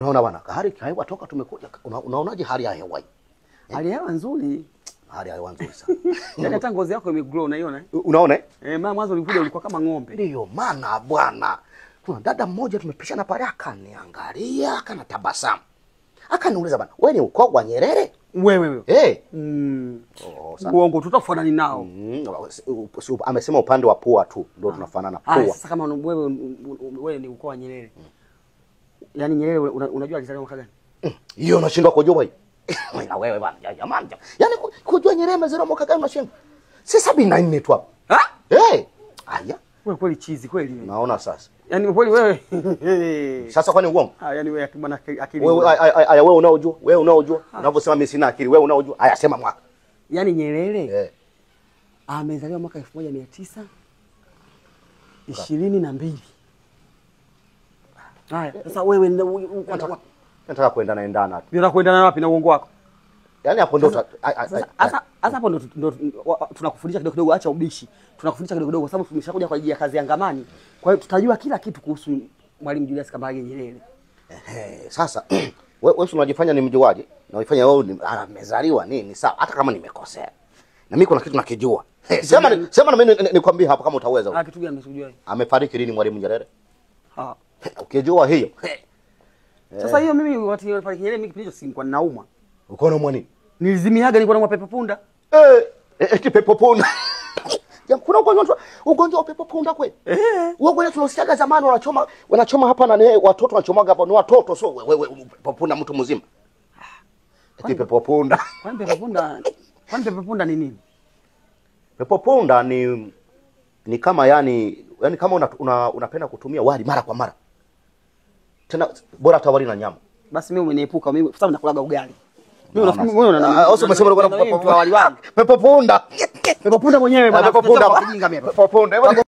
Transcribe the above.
Unaona bwana, hali ya hewa toka tumekuja. Unaonaje hali ya hewa hii? Hali ya hewa nzuri. Hali ya hewa nzuri sana. Yaani hata ngozi yako imegrow unaiona? Unaona? Mama mwanzo ulikuja ulikuwa kama ng'ombe. Ndio maana bwana. Kuna dada mmoja tumepishana pale akaniangalia, kana tabasamu. Akaniuliza bwana, wewe ni ukoo wa Nyerere? Wewe. Uongo tutafanana nao. Amesema upande wa pua tu ndio tunafanana pua. Sasa kama wewe ni ukoo wa Nyerere. Yaani Nyerere unajua alizaliwa mwaka gani? Hiyo unashindwa kujua hii. Na wewe bwana, jamani. Yaani kujua Nyerere amezaliwa mwaka gani unashindwa? Si 74 tu hapo. Aya. Wewe kweli chizi kweli. Naona sasa. Yaani kweli wewe. Sasa kwani uongo? Yaani wewe bwana akili. Wewe unaojua, wewe unaojua. Unavyosema mimi sina akili, wewe unaojua. Haya sema mwaka. Yaani Nyerere amezaliwa mwaka 1922. Haya, sasa wewe nataka kuendana wapi? Unataka kuendana wapi na uongo wako? Yaani hapo ndo sasa hapo ndo tunakufundisha kidogo kidogo, acha ubishi. Tunakufundisha kidogo kidogo kwa sababu tumeshakuja kwa ajili ya kazi ya ngamani. Kwa hiyo tutajua kila kitu kuhusu Mwalimu Julius Kambarage Nyerere. Sasa wewe unajifanya ni mjuaje? Na unifanya wewe amezaliwa nini? Sawa, hata kama nimekosea. Na mimi kuna kitu nakijua. Sema na mimi nikwambie hapo kama utaweza. Kitu gani umesujua? Amefariki lini Mwalimu Nyerere? Ukijua hiyo. Sasa hiyo mimi wakati amefariki Nyerere mimi kipindi hicho si kwa nauma. Uko na mwani? Nilizimiaga nilikuwa na pepo punda. Eti pepo punda. Kuna ugonjwa wa pepo punda kweli? Wewe tunasikiaga zamani wanachoma hapa na watoto wanachomaga hapa, ni watoto sio wewe pepo punda mtu mzima. Eti pepo punda. Kwani pepo punda ni nini? Pepo punda ni kama yani kama unapenda kutumia wali mara kwa mara. Tena bora tawali na nyama. Basi mimi umeniepuka mimi kwa sababu nakulaga ugali. Wewe umesema wali wangu. pepo punda. Pepo punda mwenyewe bwana. Pepo punda.